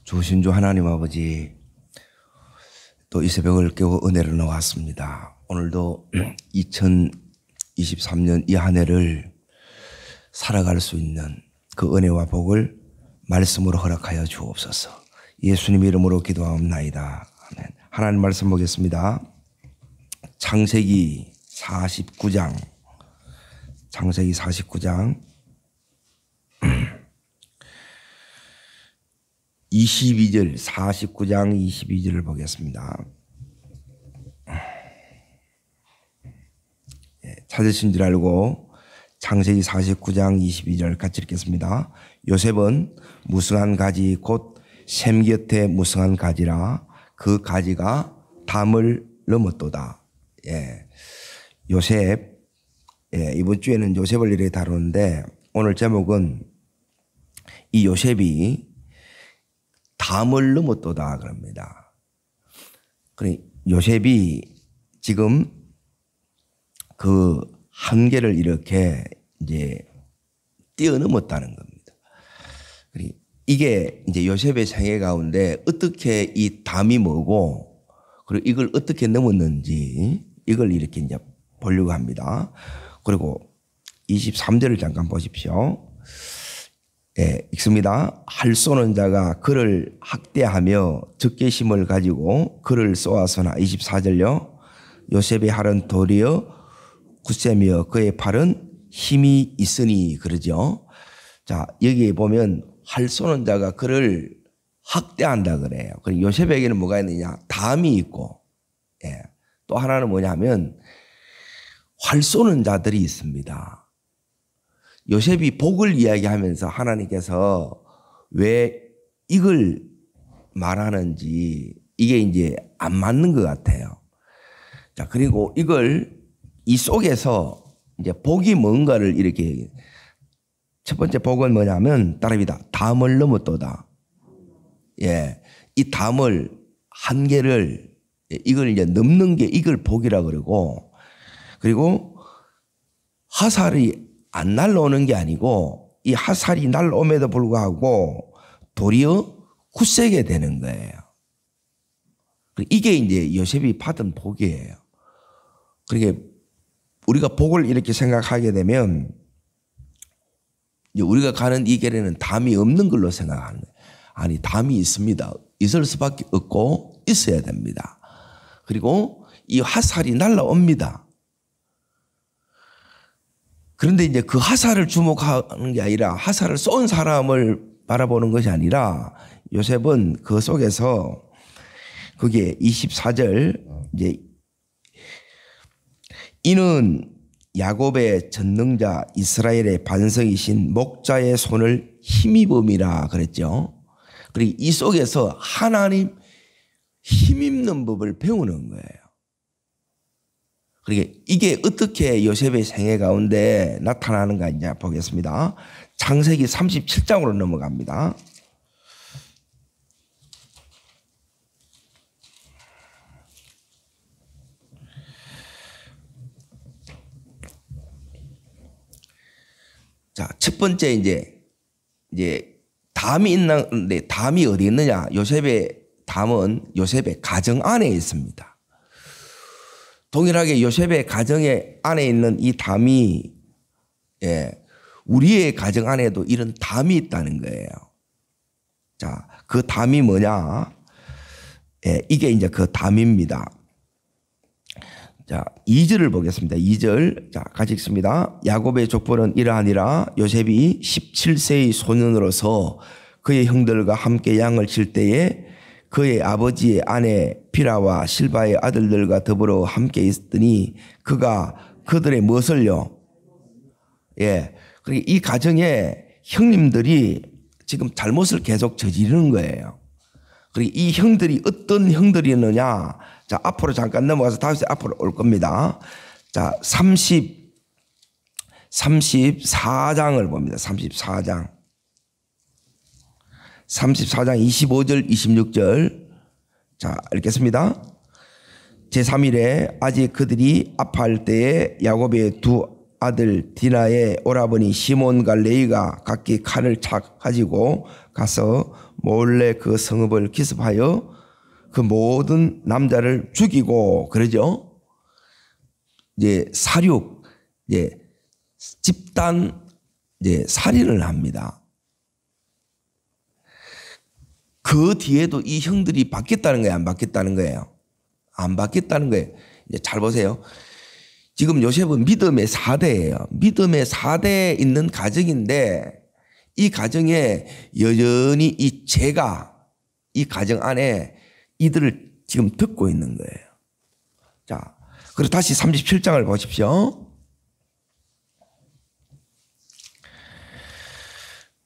주신 주 하나님 아버지, 또 이 새벽을 깨고 은혜를 놓았습니다. 오늘도 2023년 이 한 해를 살아갈 수 있는 그 은혜와 복을 말씀으로 허락하여 주옵소서. 예수님 이름으로 기도하옵나이다. 아멘. 하나님 말씀 보겠습니다. 창세기 49장 22절 49장 22절을 보겠습니다. 찾으신 줄 알고 창세기 49장 22절 같이 읽겠습니다. 요셉은 무성한 가지 곧 샘 곁에 무성한 가지라 그 가지가 담을 넘었도다. 요셉, 이번 주에는 요셉을 이렇게 다루는데 오늘 제목은 이 요셉이 담을 넘었도다 그럽니다. 그래, 요셉이 지금 그 한계를 이렇게 이제 뛰어넘었다는 겁니다. 그래, 이게 이제 요셉의 생애 가운데 어떻게 이 담이 뭐고 그리고 이걸 어떻게 넘었는지 이걸 이렇게 이제 보려고 합니다. 그리고 23절을 잠깐 보십시오. 읽습니다. 할 쏘는 자가 그를 학대하며 적개심을 가지고 그를 쏘았으나 24절요. 요셉의 팔은 도리어 굳세며 그의 팔은 힘이 있으니 그러죠. 자, 여기에 보면 할 쏘는 자가 그를 학대한다 그래요. 그리고 요셉에게는 뭐가 있느냐? 담이 있고, 또 하나는 뭐냐면 활 쏘는 자들이 있습니다. 요셉이 복을 이야기하면서 하나님께서 왜 이걸 말하는지 이게 이제 안 맞는 것 같아요. 자, 그리고 이 속에서 이제 복이 뭔가를 이렇게 첫 번째 복은 뭐냐면 따라합니다. 담을 넘었도다. 이 담을 한계를 이걸 이제 넘는 게 이걸 복이라 그러고 그리고 화살이 안 날라오는 게 아니고 이 화살이 날라옴에도 불구하고 도리어 굳세게 되는 거예요. 이게 이제 요셉이 받은 복이에요. 그러니까 우리가 복을 이렇게 생각하게 되면 우리가 가는 이 길에는 담이 없는 걸로 생각하는 거예요. 아니, 담이 있습니다. 있을 수밖에 없고 있어야 됩니다. 그리고 이 화살이 날라옵니다. 그런데 이제 그 화살을 주목하는 게 아니라 화살을 쏜 사람을 바라보는 것이 아니라 요셉은 그 속에서 그게 24절 이제 이는 야곱의 전능자 이스라엘의 반석이신 목자의 손을 힘입음이라 그랬죠. 그리고 이 속에서 하나님 힘입는 법을 배우는 거예요. 그러니까 이게 어떻게 요셉의 생애 가운데 나타나는가 이제 보겠습니다. 창세기 37장으로 넘어갑니다. 자, 첫 번째 이제 담이 있는데 담이 어디 있느냐? 요셉의 담은 요셉의 가정 안에 있습니다. 동일하게 요셉의 가정의 안에 있는 이 담이 우리의 가정 안에도 이런 담이 있다는 거예요. 자, 그 담이 뭐냐? 이게 이제 그 담입니다. 자, 2절을 보겠습니다. 2절. 자, 같이 읽습니다. 야곱의 족보는 이러하니라. 요셉이 17세의 소년으로서 그의 형들과 함께 양을 칠 때에 그의 아버지의 아내 비라와 실바의 아들들과 더불어 함께 있더니 그가 그들의 무엇을요? 그리고 이 가정에 형님들이 지금 잘못을 계속 저지르는 거예요. 그리고 이 형들이 어떤 형들이었느냐? 자, 앞으로 잠깐 넘어가서 다시 앞으로 올 겁니다. 자, 34장을 봅니다. 34장 25절 26절. 자, 읽겠습니다. 제3일에 아직 그들이 아파할 때에 야곱의 두 아들 디나의 오라버니 시몬과 레이가 각기 칼을 가지고 가서 몰래 그 성읍을 기습하여 그 모든 남자를 죽이고 그러죠. 이제 사륙, 이제 집단 이제 살인을 합니다. 그 뒤에도 이 형들이 받겠다는 거예요, 안 받겠다는 거예요? 안 받겠다는 거예요. 이제 잘 보세요. 지금 요셉은 믿음의 4대예요. 믿음의 4대에 있는 가정인데 이 가정에 여전히 이 죄가 이 가정 안에 이들을 지금 듣고 있는 거예요. 자, 그리고 다시 37장을 보십시오.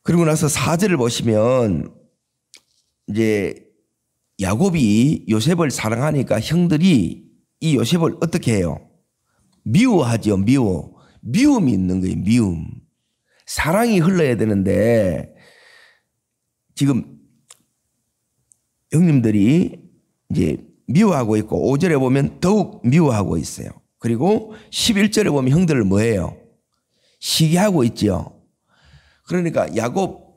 그리고 나서 4절을 보시면 이제 야곱이 요셉을 사랑하니까 형들이 이 요셉을 어떻게 해요? 미워하죠. 미움이 있는 거예요. 미움. 사랑이 흘러야 되는데 지금 형님들이 이제 미워하고 있고 5절에 보면 더욱 미워하고 있어요. 그리고 11절에 보면 형들을 뭐해요? 시기하고 있죠. 그러니까 야곱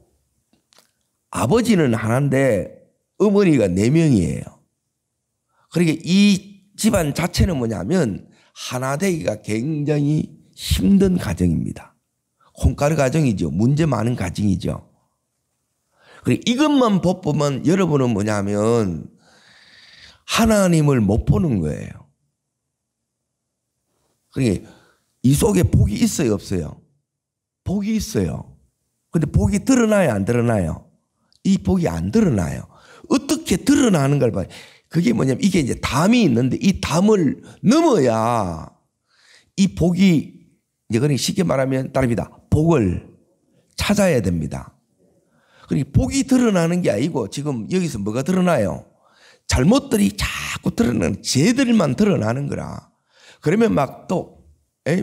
아버지는 하나인데 어머니가 4명이에요. 그러니까 이 집안 자체는 뭐냐면 하나 되기가 굉장히 힘든 가정입니다. 콩가루 가정이죠. 문제 많은 가정이죠. 그리고 이것만 보면 여러분은 뭐냐면 하나님을 못 보는 거예요. 그러니까 이 속에 복이 있어요, 없어요? 복이 있어요. 근데 복이 드러나요, 안 드러나요? 이 복이 안 드러나요. 어떻게 드러나는 걸 봐요. 그게 뭐냐면 이게 이제 담이 있는데 이 담을 넘어야 이 복이 이제 그러니까 쉽게 말하면 따릅니다. 복을 찾아야 됩니다. 그러니까 복이 드러나는 게 아니고 지금 여기서 뭐가 드러나요? 잘못들이 자꾸 드러나는 죄들만 드러나는 거라. 그러면 막 또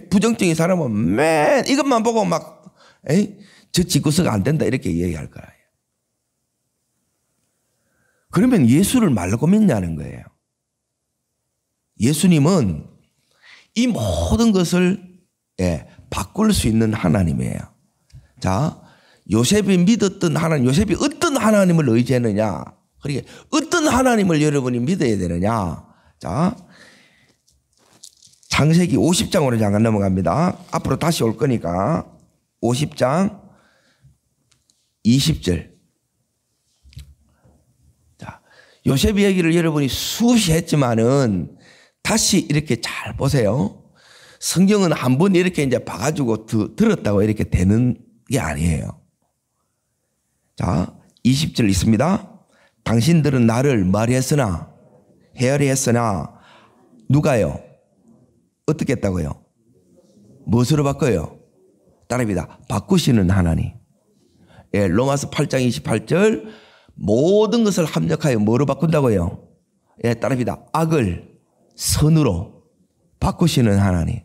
부정적인 사람은 맨 이것만 보고 막 저 집구석 안 된다 이렇게 얘기할 거예요. 그러면 예수를 말고 믿냐는 거예요. 예수님은 이 모든 것을 바꿀 수 있는 하나님이에요. 자, 요셉이 믿었던 하나님, 요셉이 어떤 하나님을 의지했느냐? 그러니까 어떤 하나님을 여러분이 믿어야 되느냐? 자, 창세기 50장으로 잠깐 넘어갑니다. 앞으로 다시 올 거니까 50장 20절. 자, 요셉 얘기를 여러분이 수없이 했지만은 다시 이렇게 잘 보세요. 성경은 한 번 이렇게 이제 봐가지고 들었다고 이렇게 되는 게 아니에요. 자, 20절 있습니다. 당신들은 나를 말이 했으나 헤아리 했으나 누가요? 어떻게 했다고요? 무엇으로 바꿔요? 따라합니다. 바꾸시는 하나님. 로마서 8장 28절 모든 것을 합력하여 뭐로 바꾼다고요? 따라합니다. 악을 선으로 바꾸시는 하나님.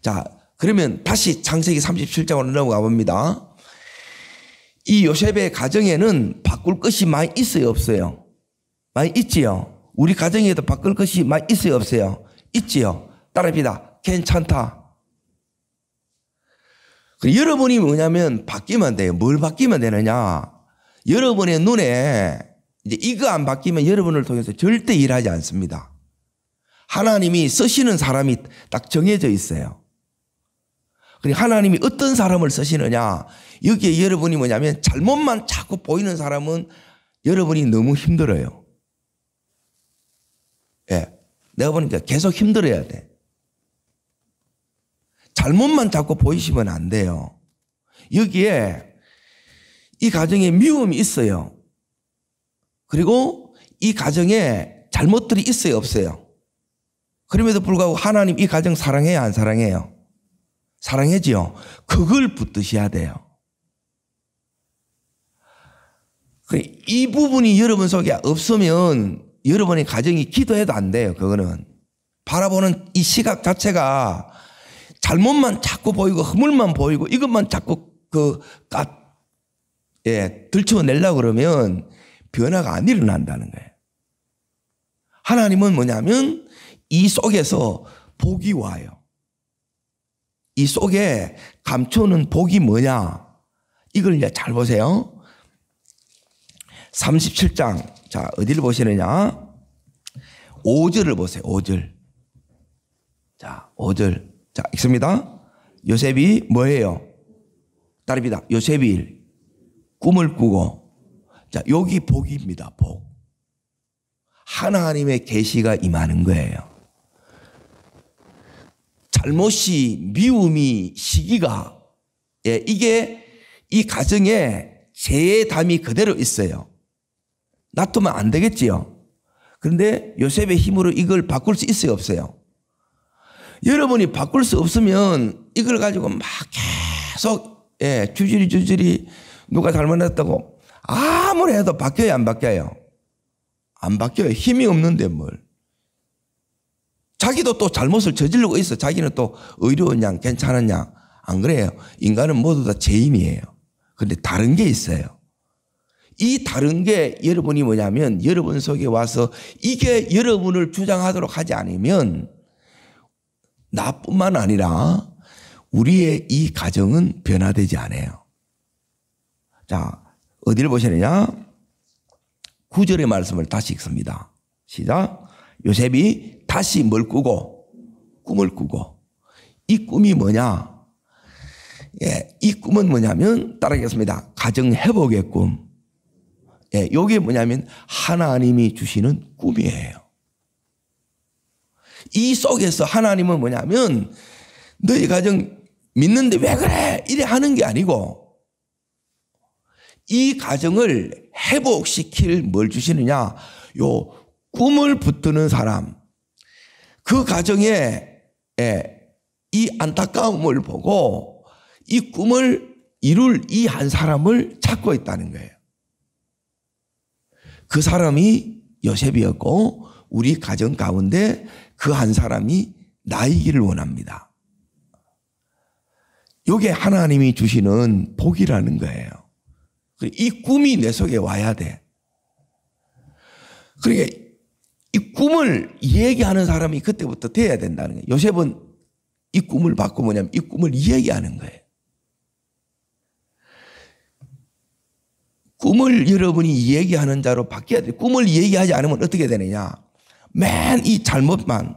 자, 그러면 다시 창세기 37장으로 넘어가 봅니다. 이 요셉의 가정에는 바꿀 것이 많이 있어요, 없어요? 많이 있지요. 우리 가정에도 바꿀 것이 많이 있어요, 없어요? 있지요. 따라합니다. 괜찮다. 여러분이 뭐냐면 바뀌면 돼요. 뭘 바뀌면 되느냐? 여러분의 눈에 이제 이거 안 바뀌면 여러분을 통해서 절대 일하지 않습니다. 하나님이 쓰시는 사람이 딱 정해져 있어요. 그러니까 하나님이 어떤 사람을 쓰시느냐? 여기에 여러분이 뭐냐면 잘못만 자꾸 보이는 사람은 여러분이 너무 힘들어요. 내가 보니까 계속 힘들어야 돼. 잘못만 자꾸 보이시면 안 돼요. 여기에 이 가정에 미움이 있어요. 그리고 이 가정에 잘못들이 있어요, 없어요? 그럼에도 불구하고 하나님 이 가정 사랑해요, 안 사랑해요? 사랑해지요. 그걸 붙드셔야 돼요. 이 부분이 여러분 속에 없으면 여러분의 가정이 기도해도 안 돼요. 그거는 바라보는 이 시각 자체가 잘못만 자꾸 보이고 허물만 보이고 이것만 자꾸 들춰내려고 그러면 변화가 안 일어난다는 거예요. 하나님은 뭐냐면 이 속에서 복이 와요. 이 속에 감추는 복이 뭐냐? 이걸 이제 잘 보세요. 37장. 자, 어디를 보시느냐? 5절을 보세요. 5절. 자, 5절. 자, 읽습니다. 요셉이 뭐예요? 따릅니다. 요셉이 꿈을 꾸고. 자, 여기 복입니다. 복. 하나님의 계시가 임하는 거예요. 잘못이, 미움이, 시기가, 예, 이게 이 가정에 죄의 담이 그대로 있어요. 놔두면 안 되겠지요. 그런데 요셉의 힘으로 이걸 바꿀 수 있어요, 없어요? 여러분이 바꿀 수 없으면 이걸 가지고 막 계속, 예, 주저리 누가 잘못했다고 아무리 해도 바뀌어요, 안 바뀌어요? 안 바뀌어요. 힘이 없는데 뭘. 자기도 또 잘못을 저지르고 있어. 자기는 또 의로운 양, 괜찮은 양. 안 그래요? 인간은 모두 다 죄인이에요. 그런데 다른 게 있어요. 이 다른 게 여러분이 뭐냐면 여러분 속에 와서 이게 여러분을 주장하도록 하지 않으면 나뿐만 아니라 우리의 이 가정은 변화되지 않아요. 자, 어디를 보시느냐? 9절의 말씀을 다시 읽습니다. 시작. 요셉이 다시 뭘 꾸고? 꿈을 꾸고. 이 꿈이 뭐냐? 예, 이 꿈은 뭐냐면 따라하겠습니다. 가정 회복의 꿈. 예, 이게 뭐냐면 하나님이 주시는 꿈이에요. 이 속에서 하나님은 뭐냐면 너희 가정 믿는데 왜 그래? 이래 하는 게 아니고 이 가정을 회복시킬 뭘 주시느냐? 요 꿈을 붙드는 사람. 그 가정에 이 안타까움을 보고 이 꿈을 이룰 이 한 사람을 찾고 있다는 거예요. 그 사람이 요셉이었고 우리 가정 가운데 그 한 사람이 나이기를 원합니다. 이게 하나님이 주시는 복이라는 거예요. 이 꿈이 내 속에 와야 돼. 그러니까 이 꿈을 얘기하는 사람이 그때부터 돼야 된다는 거예요. 요셉은 이 꿈을 받고 뭐냐면 이 꿈을 얘기하는 거예요. 꿈을 여러분이 얘기하는 자로 바뀌어야 돼요. 꿈을 얘기하지 않으면 어떻게 되느냐. 맨 이 잘못만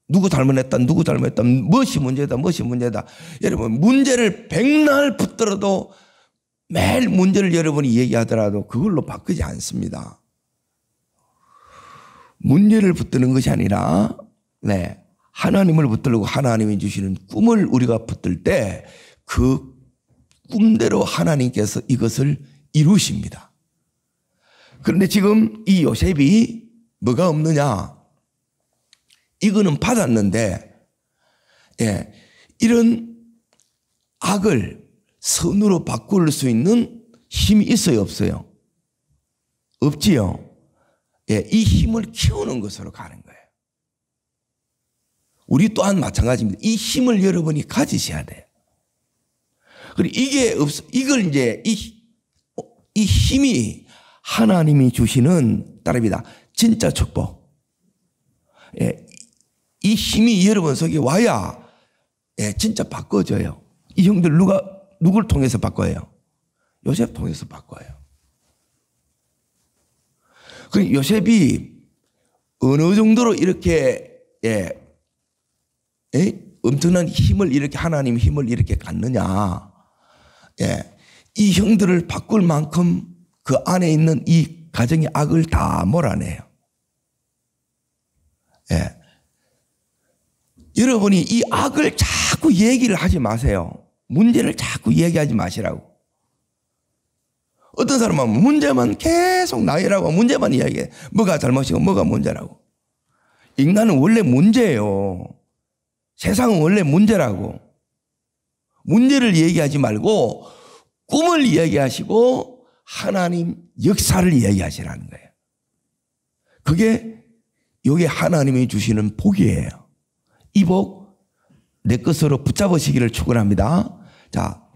누구 잘못했다 누구 잘못했다 무엇이 문제다 무엇이 문제다. 여러분 문제를 백날 붙들어도 매일 문제를 여러분이 얘기하더라도 그걸로 바뀌지 않습니다. 문제를 붙드는 것이 아니라 하나님을 붙들고 하나님이 주시는 꿈을 우리가 붙들 때 그 꿈대로 하나님께서 이것을 이루십니다. 그런데 지금 이 요셉이 뭐가 없느냐? 이거는 받았는데 이런 악을 선으로 바꿀 수 있는 힘이 있어요, 없어요? 없지요. 이 힘을 키우는 것으로 가는 거예요. 우리 또한 마찬가지입니다. 이 힘을 여러분이 가지셔야 돼요. 그리고 이걸 이제 이 힘이 하나님이 주시는 따릅니다. 진짜 축복. 이 힘이 여러분 속에 와야 진짜 바꿔져요. 이 형들 누굴 통해서 바꿔요? 요셉 통해서 바꿔요. 그 요셉이 어느 정도로 이렇게 엄청난 힘을 이렇게 하나님 힘을 이렇게 갖느냐? 이 형들을 바꿀 만큼 그 안에 있는 이 가정의 악을 다 몰아내요. 여러분이 이 악을 자꾸 얘기를 하지 마세요. 문제를 자꾸 얘기하지 마시라고. 어떤 사람은 문제만 계속 나열하고 문제만 이야기해. 뭐가 잘못이고 뭐가 문제라고. 인간은 원래 문제예요. 세상은 원래 문제라고. 문제를 얘기하지 말고 꿈을 이야기하시고 하나님 역사를 이야기하시라는 거예요. 그게 이게 하나님이 주시는 복이에요. 이 복 내 것으로 붙잡으시기를 축원합니다. 자,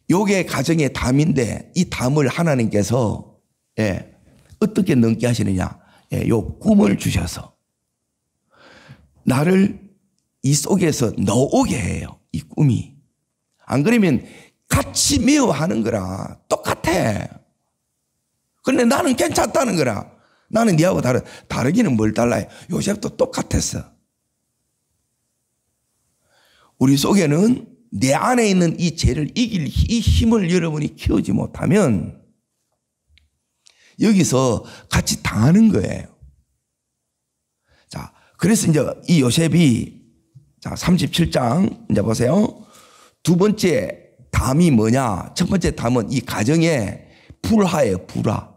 요게 가정의 담인데 이 담을 하나님께서 어떻게 넘게 하시느냐. 요 꿈을 주셔서 나를 이 속에서 넣어오게 해요. 이 꿈이. 안 그러면 같이 미워하는 거라 똑같아. 근데 나는 괜찮다는 거라. 나는 니하고 다르기는 뭘 달라요. 요셉도 똑같았어. 우리 속에는 내 안에 있는 이 죄를 이길 이 힘을 여러분이 키우지 못하면 여기서 같이 당하는 거예요. 자, 그래서 이제 이 요셉이 자, 37장 이제 보세요. 두 번째 담이 뭐냐? 첫 번째 담은 이 가정의 불화예요, 불화.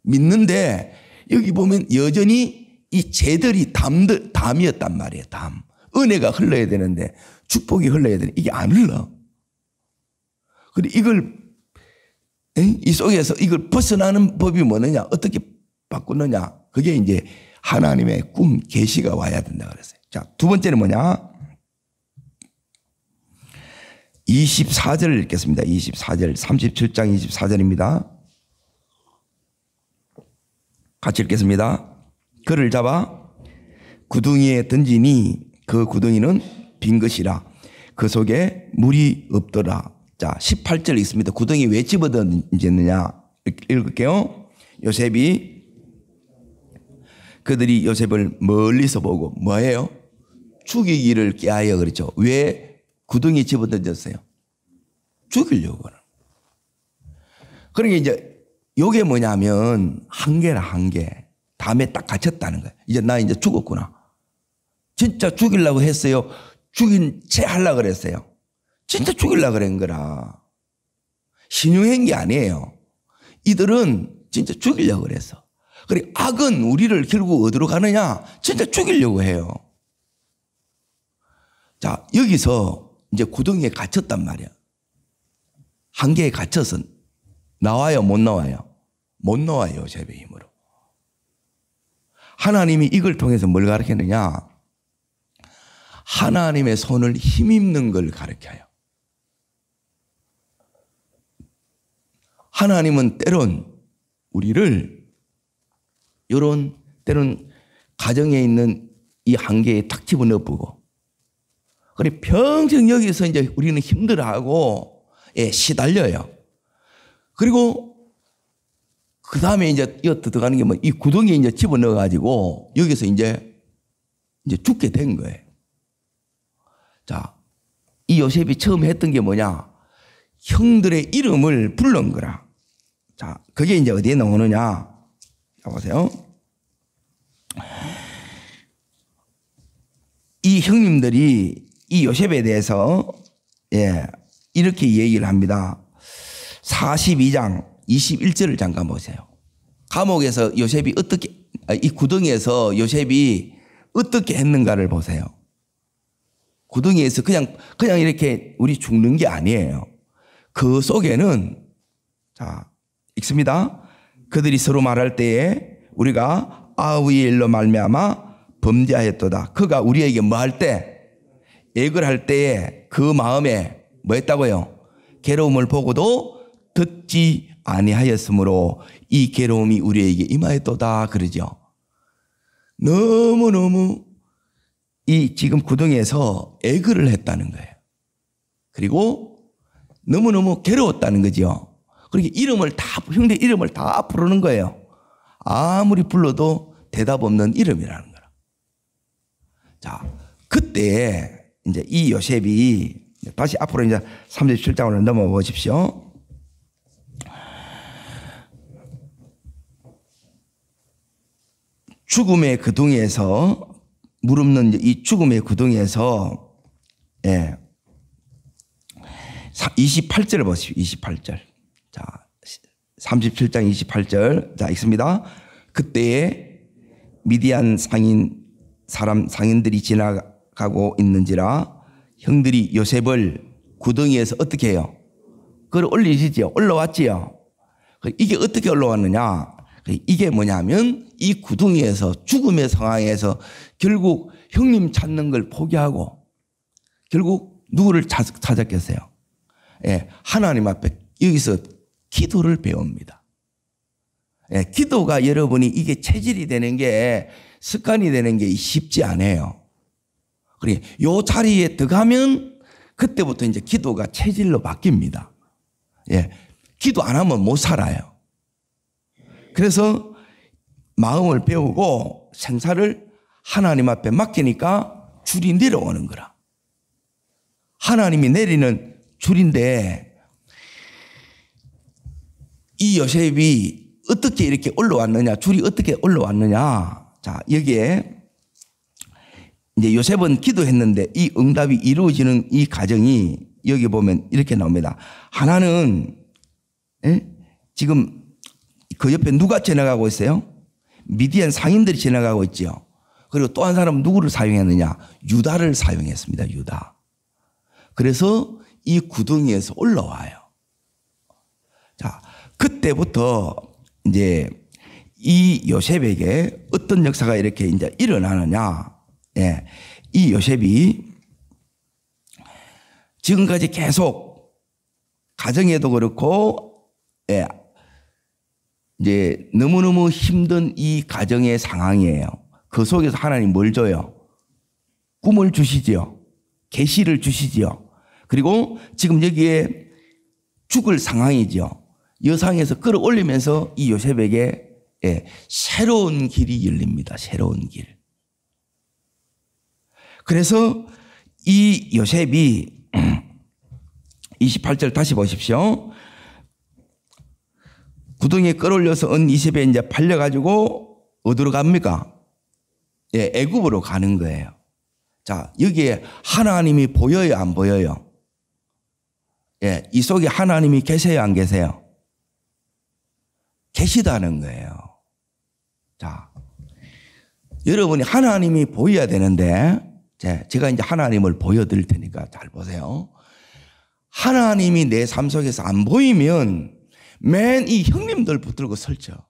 믿는데 여기 보면 여전히 이 죄들이 담이었단 말이에요, 담. 은혜가 흘러야 되는데 축복이 흘러야 되는데 이게 안 흘러. 그리고 이걸 이 속에서 이걸 벗어나는 법이 뭐느냐? 어떻게 바꾸느냐? 그게 이제 하나님의 꿈, 계시가 와야 된다 그랬어요. 자, 두 번째는 뭐냐? 24절을 읽겠습니다. 24절, 37장 24절입니다. 같이 읽겠습니다. 그를 잡아 구덩이에 던지니 그 구덩이는 빈 것이라 그 속에 물이 없더라. 자, 18절 있습니다. 구덩이 왜 집어 던졌느냐? 읽을게요. 요셉이 그들이 요셉을 멀리서 보고 뭐예요? 죽이기를 꾀하여 그랬죠. 왜 구덩이에 집어 던졌어요? 죽이려고. 그러니까 이제 요게 뭐냐면 한계라, 한계. 담에 딱 갇혔다는 거예요. 이제 나 이제 죽었구나. 진짜 죽이려고 했어요. 죽인 채 하려고 그랬어요. 진짜 죽이려고 그런 거라. 신용한 게 아니에요. 이들은 진짜 죽이려고 그랬어. 그리고 악은 우리를 결국 어디로 가느냐? 진짜 죽이려고 해요. 자, 여기서 이제 구덩이에 갇혔단 말이야. 한계에 갇혀서 나와요, 못 나와요? 못 나와요, 요셉의 힘으로. 하나님이 이걸 통해서 뭘 가르치느냐? 하나님의 손을 힘입는 걸 가르쳐요. 하나님은 때론 우리를 이런 때론 가정에 있는 이 한계에 탁 집어넣어보고 그래 평생 여기서 이제 우리는 힘들어하고 시달려요. 그리고 그 다음에 이제 이어 들어가는 게 뭐 이 구덩이에 이제 집어넣어가지고 여기서 이제 죽게 된 거예요. 자, 이 요셉이 처음에 했던 게 뭐냐? 형들의 이름을 부른 거라. 자, 그게 이제 어디에 나오느냐? 자, 보세요. 이 형님들이 이 요셉에 대해서 이렇게 얘기를 합니다. 42장 21절을 잠깐 보세요. 감옥에서 요셉이 어떻게, 이 구덩이에서 요셉이 어떻게 했는가를 보세요. 구덩이에서 그냥 이렇게 우리 죽는 게 아니에요. 그 속에는, 자, 읽습니다. 그들이 서로 말할 때에 우리가 아우의 일로 말미암아 범죄하였도다. 그가 우리에게 뭐 할 때? 액을 할 때에 그 마음에 뭐 했다고요? 괴로움을 보고도 듣지 아니하였으므로 이 괴로움이 우리에게 임하였도다 그러죠. 너무너무 이 지금 구덩이에서 애걸을 했다는 거예요. 그리고 너무너무 괴로웠다는 거죠. 그러니까 형제 이름을 다 부르는 거예요. 아무리 불러도 대답 없는 이름이라는 거라. 자, 그때 이제 이 요셉이 다시 앞으로 이제 37장으로 넘어가 보십시오. 죽음의 구덩이에서 무릎는 이 죽음의 구덩이에서 28절을 보십시오. 28절. 자, 37장 28절. 자, 읽습니다. 그때에 미디안 상인들이 지나가고 있는지라 형들이 요셉을 구덩이에서 어떻게 해요? 그걸 올리시죠. 올라왔지요. 이게 어떻게 올라왔느냐? 이게 뭐냐면 이 구덩이에서 죽음의 상황에서 결국 형님 찾는 걸 포기하고 결국 누구를 찾았겠어요? 하나님 앞에 여기서 기도를 배웁니다. 기도가 여러분이 이게 체질이 되는 게 습관이 되는 게 쉽지 않아요. 그래, 요 자리에 들어가면 그때부터 이제 기도가 체질로 바뀝니다. 기도 안 하면 못 살아요. 그래서 마음을 배우고 생사를 하나님 앞에 맡기니까 줄이 내려오는 거라. 하나님이 내리는 줄인데 이 요셉이 어떻게 이렇게 올라왔느냐, 줄이 어떻게 올라왔느냐. 자, 여기에 이제 요셉은 기도했는데 이 응답이 이루어지는 이 과정이 여기 보면 이렇게 나옵니다. 하나는 지금 그 옆에 누가 지나가고 있어요? 미디안 상인들이 지나가고 있죠. 그리고 또 한 사람은 누구를 사용했느냐? 유다를 사용했습니다. 유다. 그래서 이 구덩이에서 올라와요. 자, 그때부터 이제 이 요셉에게 어떤 역사가 이렇게 이제 일어나느냐? 예, 이 요셉이 지금까지 계속 가정에도 그렇고, 예, 이제 너무너무 힘든 이 가정의 상황이에요. 그 속에서 하나님 뭘 줘요? 꿈을 주시지요. 계시를 주시지요. 그리고 지금 여기에 죽을 상황이지요. 여상에서 끌어올리면서 이 요셉에게 새로운 길이 열립니다. 새로운 길. 그래서 이 요셉이 28절 다시 보십시오. 구덩이에 끌어올려서 은 20에 이제 팔려가지고 어디로 갑니까? 예, 애굽으로 가는 거예요. 자, 여기에 하나님이 보여요, 안 보여요? 예, 이 속에 하나님이 계세요, 안 계세요? 계시다는 거예요. 자, 여러분이 하나님이 보여야 되는데, 제가 이제 하나님을 보여드릴 테니까 잘 보세요. 하나님이 내 삶 속에서 안 보이면 맨 이 형님들 붙들고 설쳐.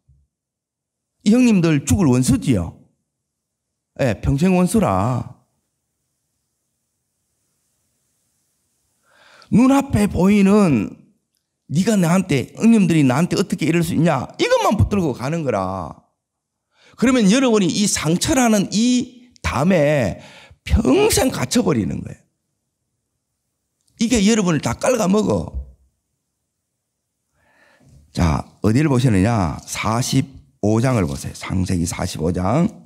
이 형님들 죽을 원수지요. 예, 평생 원수라. 눈앞에 보이는 네가 나한테, 형님들이 나한테 어떻게 이럴 수 있냐, 이것만 붙들고 가는 거라. 그러면 여러분이 이 상처라는 이 담에 평생 갇혀버리는 거예요. 이게 여러분을 다 깔아먹어. 자, 어디를 보시느냐? 45장을 보세요. 창세기 45장.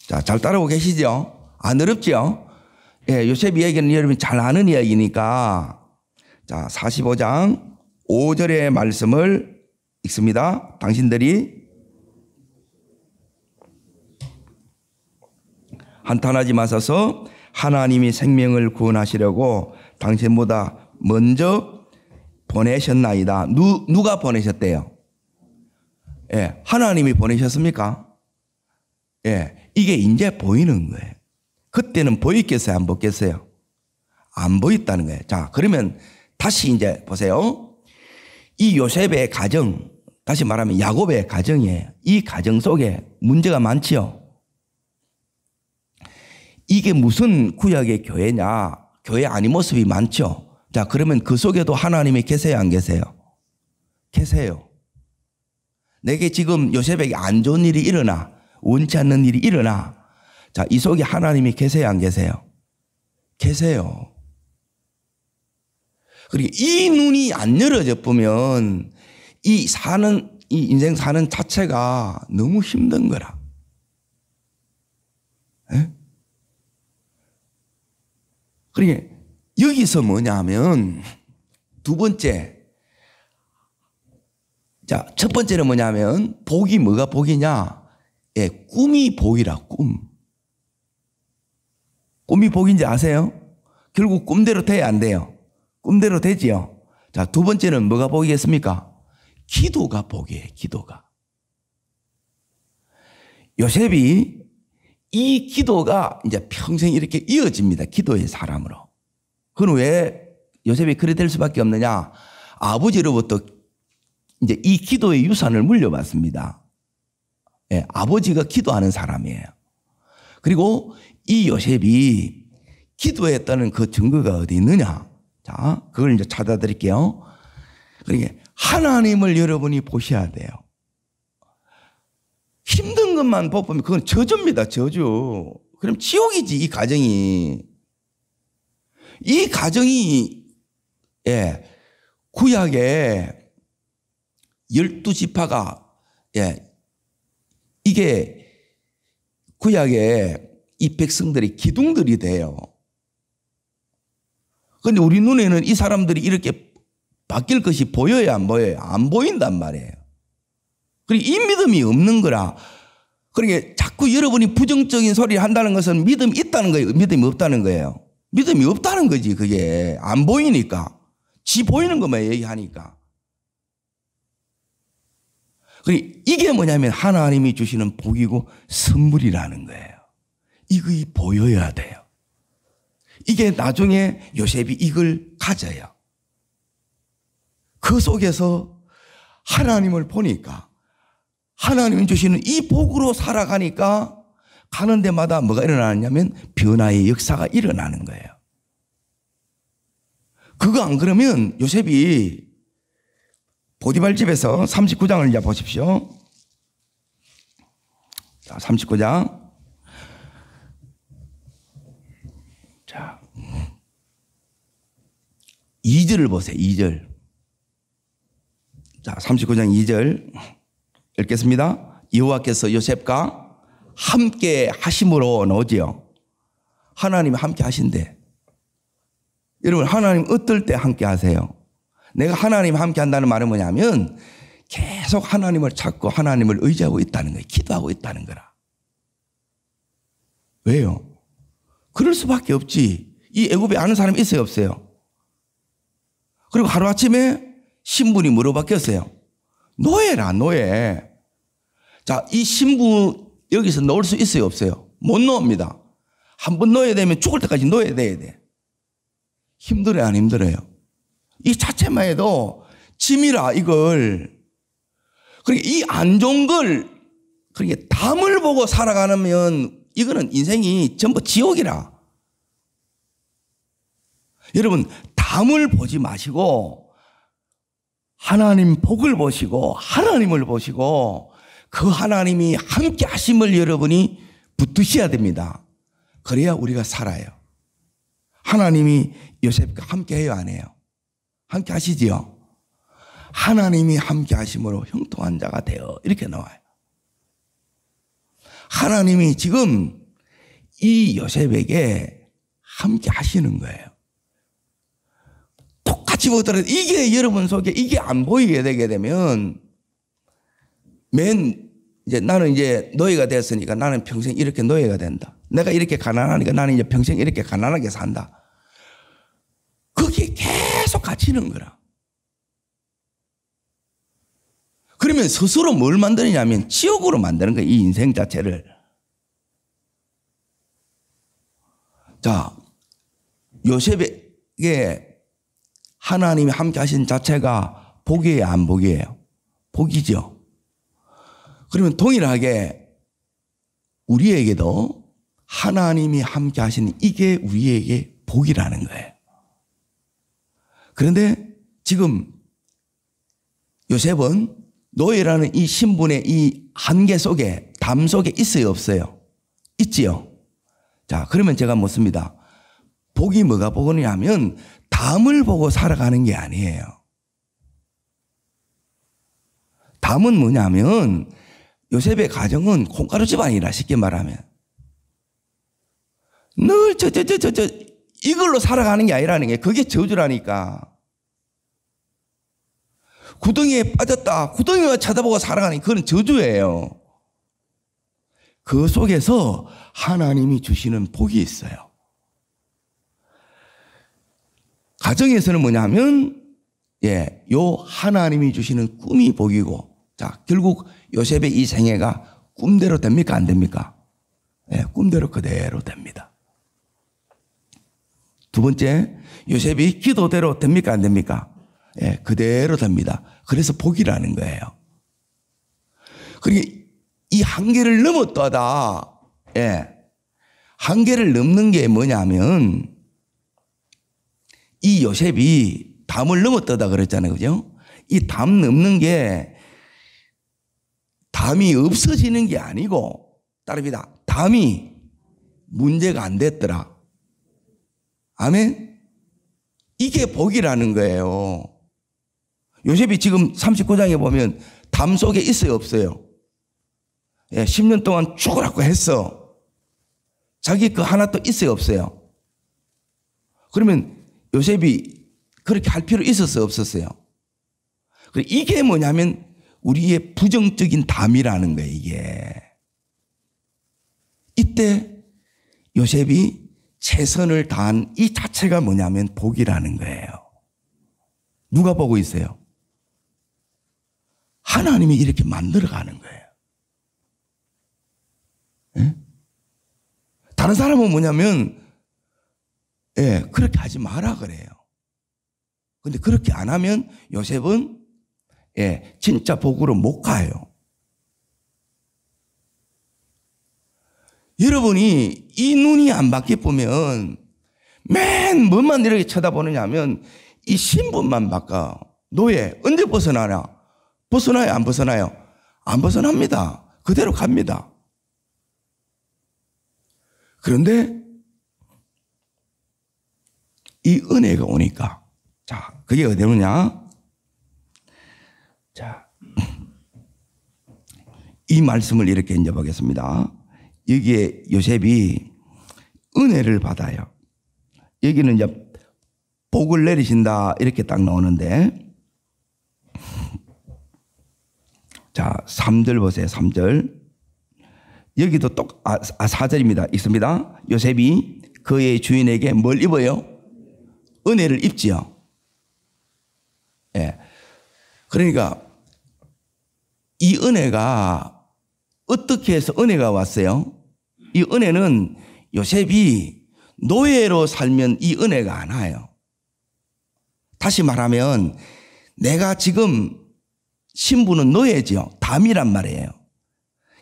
자, 잘 따라오고 계시죠? 안 어렵죠? 예, 요셉 이야기는 여러분 잘 아는 이야기니까. 자, 45장 5절의 말씀을 읽습니다. 당신들이 한탄하지 마소서. 하나님이 생명을 구원하시려고 당신보다 먼저 보내셨나이다. 누가 보내셨대요? 예, 하나님이 보내셨습니까? 예, 이게 이제 보이는 거예요. 그때는 보였겠어요? 안 보였겠어요? 안 보였다는 거예요. 자, 그러면 다시 이제 보세요. 이 요셉의 가정, 다시 말하면 야곱의 가정이에요. 이 가정 속에 문제가 많지요. 이게 무슨 구약의 교회냐? 교회 아닌 모습이 많죠. 자, 그러면 그 속에도 하나님이 계세요, 안 계세요? 계세요. 내게 지금 요셉에게 안 좋은 일이 일어나, 원치 않는 일이 일어나. 자, 이 속에 하나님이 계세요, 안 계세요? 계세요. 그리고 이 눈이 안 열어져 보면 이 인생 사는 자체가 너무 힘든 거라. 에? 그러니까 여기서 뭐냐 하면 두 번째, 자, 첫 번째는 뭐냐 하면 복이 뭐가 복이냐? 예, 꿈이 복이라, 꿈. 꿈이 복인지 아세요? 결국 꿈대로 돼야 안 돼요? 꿈대로 되지요. 자, 두 번째는 뭐가 복이겠습니까? 기도가 복이에요, 기도가. 요셉이 이 기도가 이제 평생 이렇게 이어집니다. 기도의 사람으로. 그건 왜 요셉이 그래 될 수밖에 없느냐? 아버지로부터 이제 이 기도의 유산을 물려받습니다. 예, 아버지가 기도하는 사람이에요. 그리고 이 요셉이 기도했다는 그 증거가 어디 있느냐? 자, 그걸 이제 찾아드릴게요. 그러니까 하나님을 여러분이 보셔야 돼요. 힘든 것만 보면 그건 저주입니다, 저주. 그럼 지옥이지, 이 가정이. 이 가정이, 예, 구약에 12지파가 이게 구약에 이 백성들이 기둥들이 돼요. 그런데 우리 눈에는 이 사람들이 이렇게 바뀔 것이 보여요, 안 보여요? 안 보인단 말이에요. 그리고 이 믿음이 없는 거라. 그러니까 자꾸 여러분이 부정적인 소리를 한다는 것은 믿음이 있다는 거예요, 믿음이 없다는 거예요? 믿음이 없다는 거지. 그게 안 보이니까. 지 보이는 것만 얘기하니까. 이게 뭐냐면 하나님이 주시는 복이고 선물이라는 거예요. 이거 보여야 돼요. 이게 나중에 요셉이 이걸 가져요. 그 속에서 하나님을 보니까 하나님이 주시는 이 복으로 살아가니까 가는 데마다 뭐가 일어나냐면 변화의 역사가 일어나는 거예요. 그거 안 그러면 요셉이 보디발 집에서 39장을 이제 보십시오. 자, 39장. 자, 2절을 보세요. 2절. 자, 39장 2절 읽겠습니다. 여호와께서 요셉과 함께 하심으로 나오지요. 하나님이 함께 하신대. 여러분, 하나님 어떨 때 함께 하세요? 내가 하나님 함께 한다는 말은 뭐냐면 계속 하나님을 찾고 하나님을 의지하고 있다는 거예요. 기도하고 있다는 거라. 왜요? 그럴 수밖에 없지. 이 애굽에 아는 사람이 있어요, 없어요? 그리고 하루아침에 신분이 뭐로 바뀌었어요? 노예라, 노예. 자, 이 신분 여기서 놓을 수 있어요, 없어요? 못 놓습니다. 한번 놓여야 되면 죽을 때까지 놓여야 돼. 힘들어요, 안 힘들어요? 이 자체만 해도 짐이라, 이걸. 그러니까 이 안 좋은 걸, 그러니까 담을 보고 살아가면 이거는 인생이 전부 지옥이라. 여러분, 담을 보지 마시고 하나님 복을 보시고 하나님을 보시고 그 하나님이 함께 하심을 여러분이 붙드셔야 됩니다. 그래야 우리가 살아요. 하나님이 요셉과 함께 해요, 안 해요? 함께 하시지요? 하나님이 함께 하심으로 형통한 자가 되어, 이렇게 나와요. 하나님이 지금 이 요셉에게 함께 하시는 거예요. 똑같이 보더라도 이게 여러분 속에 이게 안 보이게 되게 되면 이제 나는 이제 노예가 됐으니까 나는 평생 이렇게 노예가 된다. 내가 이렇게 가난하니까 나는 이제 평생 이렇게 가난하게 산다. 그게 계속 갇히는 거라. 그러면 스스로 뭘 만드느냐면 지옥으로 만드는 거예요. 이 인생 자체를. 자, 요셉에게 하나님이 함께 하신 자체가 복이에요, 안 복이에요? 복이죠. 그러면 동일하게 우리에게도 하나님이 함께 하시는 이게 우리에게 복이라는 거예요. 그런데 지금 요셉은 노예라는 이 신분의 이 한계 속에, 담 속에 있어요, 없어요? 있지요. 자, 그러면 제가 묻습니다. 복이 뭐가 복이냐면 담을 보고 살아가는 게 아니에요. 담은 뭐냐면 요셉의 가정은 콩가루 집안이라, 쉽게 말하면. 늘 이걸로 살아가는 게 아니라는 게, 그게 저주라니까. 구덩이에 빠졌다, 구덩이만 쳐다보고 살아가는 게 그건 저주예요. 그 속에서 하나님이 주시는 복이 있어요. 가정에서는 뭐냐면 요 하나님이 주시는 꿈이 복이고, 자, 결국 요셉의 이 생애가 꿈대로 됩니까, 안 됩니까? 꿈대로 그대로 됩니다. 두 번째, 요셉이 기도대로 됩니까, 안 됩니까? 그대로 됩니다. 그래서 복이라는 거예요. 그러니까 이 한계를 넘었다다. 한계를 넘는 게 뭐냐면 이 요셉이 담을 넘었다다 그랬잖아요, 그죠? 이 담 넘는 게 담이 없어지는 게 아니고, 따릅니다. 담이 문제가 안 됐더라. 아멘? 이게 복이라는 거예요. 요셉이 지금 39장에 보면 담 속에 있어요, 없어요? 예, 10년 동안 죽으라고 했어. 자기 그 하나 또 있어요, 없어요? 그러면 요셉이 그렇게 할 필요 있었어요, 없었어요? 이게 뭐냐면 우리의 부정적인 담이라는 거예요, 이게. 이때 요셉이 최선을 다한 이 자체가 뭐냐면 복이라는 거예요. 누가 보고 있어요? 하나님이 이렇게 만들어가는 거예요. 예? 다른 사람은 뭐냐면 예, 그렇게 하지 마라 그래요. 근데 그렇게 안 하면 요셉은 예, 진짜 복으로 못 가요. 여러분이 이 눈이 안 바뀌면 맨 뭐만 이렇게 쳐다보느냐 하면 이 신분만 바꿔. 노예 언제 벗어나냐? 벗어나요? 안 벗어나요? 안 벗어납니다. 그대로 갑니다. 그런데 이 은혜가 오니까 자, 그게 어디로냐? 자, 이 말씀을 이렇게 이제 보겠습니다. 여기에 요셉이 은혜를 받아요. 여기는 이제 복을 내리신다 이렇게 딱 나오는데 자 3절 보세요. 3절 여기도 4절입니다. 있습니다. 요셉이 그의 주인에게 뭘 입어요? 은혜를 입지요. 예. 그러니까 이 은혜가 어떻게 해서 은혜가 왔어요? 이 은혜는 요셉이 노예로 살면 이 은혜가 안 와요. 다시 말하면 내가 지금 신부는 노예지요. 담이란 말이에요.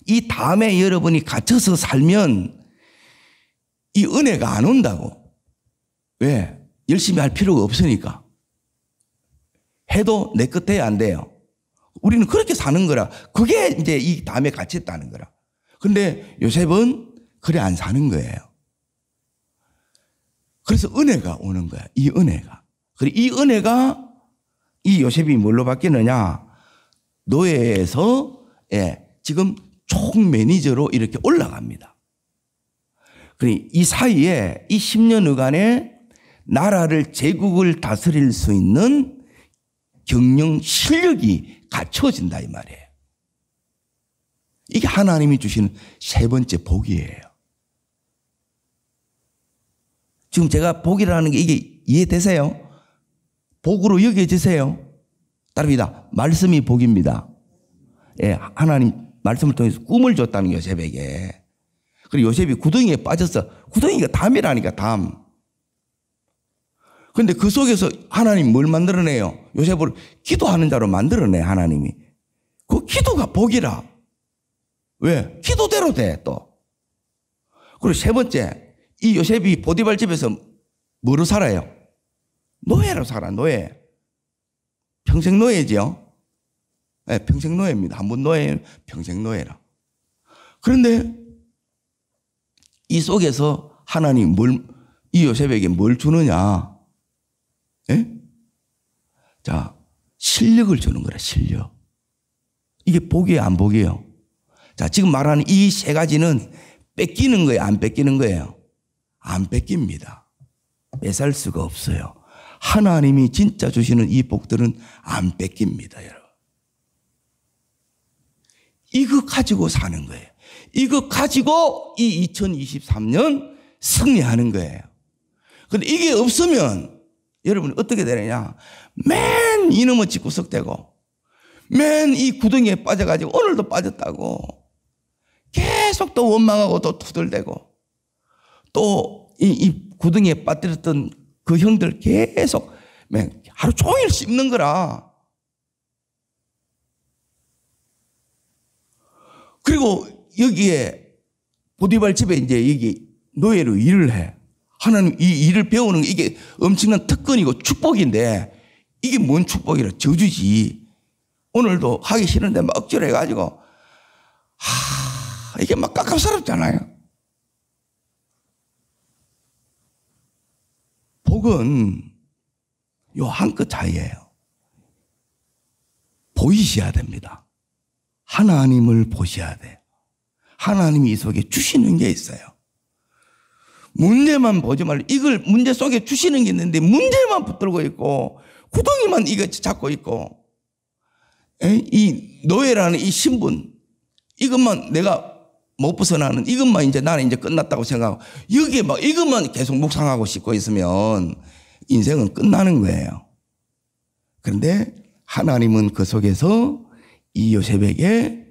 이 담에 여러분이 갇혀서 살면 이 은혜가 안 온다고. 왜? 열심히 할 필요가 없으니까. 해도 내 끝에 안 돼요. 우리는 그렇게 사는 거라. 그게 이제 이 담에 갇혔다는 거라. 근데 요셉은 그래 안 사는 거예요. 그래서 은혜가 오는 거야. 이 은혜가. 그리고 이 은혜가 이 요셉이 뭘로 바뀌느냐? 노예에서 예, 지금 총 매니저로 이렇게 올라갑니다. 그러니 이 사이에 이 10년여간에 나라를 제국을 다스릴 수 있는 경영 실력이 갖춰진다 이 말이에요. 이게 하나님이 주시는 세 번째 복이에요. 지금 제가 복이라는 게 이게 이해되세요? 복으로 여겨지세요? 따릅니다. 말씀이 복입니다. 예, 하나님 말씀을 통해서 꿈을 줬다는 요셉에게. 그리고 요셉이 구덩이에 빠졌어. 구덩이가 담이라니까 담. 그런데 그 속에서 하나님 뭘 만들어내요? 요셉을 기도하는 자로 만들어내 하나님이. 그 기도가 복이라. 왜? 기도대로 돼 또. 그리고 세 번째, 이 요셉이 보디발 집에서 뭐로 살아요? 노예로 살아. 노예. 평생 노예지요. 네, 평생 노예입니다. 한 번 노예, 평생 노예라. 그런데 이 속에서 하나님 이 요셉에게 뭘 주느냐? 예? 자, 실력을 주는 거라, 실력. 이게 복이에요, 안 복이에요? 자, 지금 말하는 이 세 가지는 뺏기는 거예요, 안 뺏기는 거예요? 안 뺏깁니다. 뺏을 수가 없어요. 하나님이 진짜 주시는 이 복들은 안 뺏깁니다, 여러분. 이거 가지고 사는 거예요. 이거 가지고 이 2023년 승리하는 거예요. 근데 이게 없으면 여러분 어떻게 되느냐? 맨 이놈의 집구석대고 맨 이 구덩이에 빠져가지고 오늘도 빠졌다고 계속 또 원망하고 또 투덜대고 또 이 구덩이에 빠뜨렸던 그 형들 계속 하루 종일 씹는 거라. 그리고 여기에 보디발 집에 이제 여기 노예로 일을 해. 하나님 이 일을 배우는 이게 엄청난 특권이고 축복인데 이게 뭔 축복이라 저주지. 오늘도 하기 싫은데 막 억지로 해가지고 이게 막 깝깝스럽잖아요. 복은 요 한 끗 차이예요. 보이셔야 됩니다. 하나님을 보셔야 돼요. 하나님이 이 속에 주시는 게 있어요. 문제만 보지 말고 이걸 문제 속에 주시는 게 있는데 문제만 붙들고 있고 구덩이만 이거 잡고 있고 이 노예라는 이 신분 이것만 내가 못 벗어나는 이것만 이제 나는 이제 끝났다고 생각하고 여기에 막 이것만 계속 묵상하고 싶고 있으면 인생은 끝나는 거예요. 그런데 하나님은 그 속에서 이 요셉에게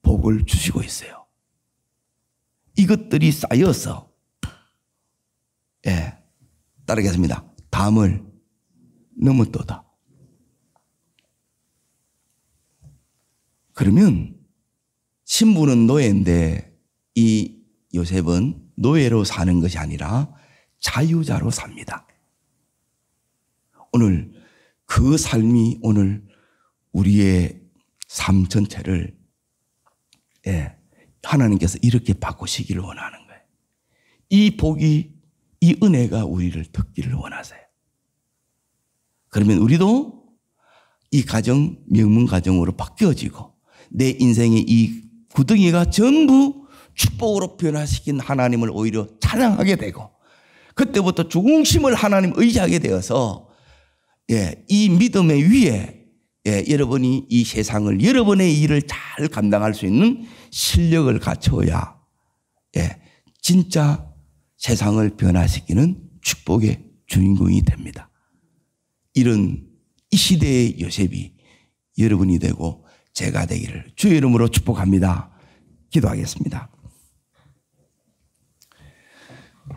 복을 주시고 있어요. 이것들이 쌓여서 따르겠습니다. 담을 넘었도다. 그러면 신부는 노예인데 이 요셉은 노예로 사는 것이 아니라 자유자로 삽니다. 오늘 그 삶이 오늘 우리의 삶 전체를 하나님께서 이렇게 바꾸시기를 원하는 거예요. 이 복이 이 은혜가 우리를 듣기를 원하세요. 그러면 우리도 이 가정 명문 가정으로 바뀌어지고 내 인생의 이 구덩이가 전부 축복으로 변화시킨 하나님을 오히려 찬양하게 되고 그때부터 중심을 하나님 의지하게 되어서 이 믿음의 위에 여러분이 이 세상을 여러분의 일을 잘 감당할 수 있는 실력을 갖춰야 진짜 세상을 변화시키는 축복의 주인공이 됩니다. 이런 이 시대의 요셉이 여러분이 되고 제가 되기를 주의 이름으로 축복합니다. 기도하겠습니다.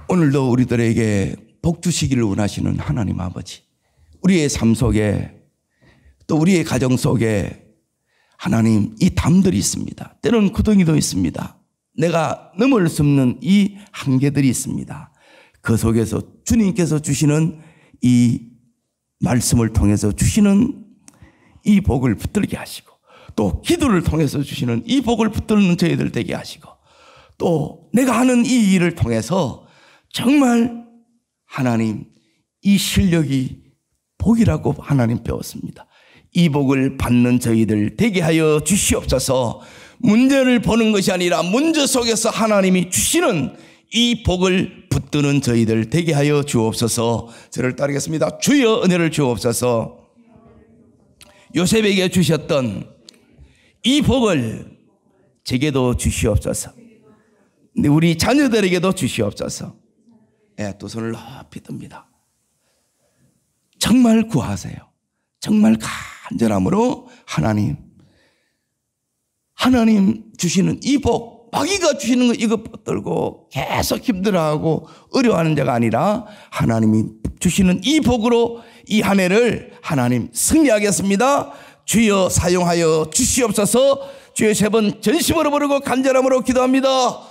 오늘도 우리들에게 복 주시기를 원하시는 하나님 아버지, 우리의 삶 속에 또 우리의 가정 속에 하나님 이 담들이 있습니다. 때로는 구덩이도 있습니다. 내가 넘을 수 없는 이 한계들이 있습니다. 그 속에서 주님께서 주시는 이 말씀을 통해서 주시는 이 복을 붙들게 하시고 또 기도를 통해서 주시는 이 복을 붙드는 저희들 되게 하시고 또 내가 하는 이 일을 통해서 정말 하나님 이 실력이 복이라고 하나님 배웠습니다. 이 복을 받는 저희들 되게 하여 주시옵소서. 문제를 보는 것이 아니라 문제 속에서 하나님이 주시는 이 복을 붙드는 저희들 되게 하여 주옵소서. 저를 따르겠습니다. 주여 은혜를 주옵소서. 요셉에게 주셨던 이 복을 제게도 주시옵소서. 우리 자녀들에게도 주시옵소서. 두 손을 높이 듭니다. 정말 구하세요. 정말 간절함으로 하나님 주시는 이 복, 마귀가 주시는 거 이거 붙들고 계속 힘들어하고 어려워하는 자가 아니라 하나님이 주시는 이 복으로 이 한 해를 하나님 승리하겠습니다. 주여 사용하여 주시옵소서. 주여 세 번 전심으로 부르고 간절함으로 기도합니다.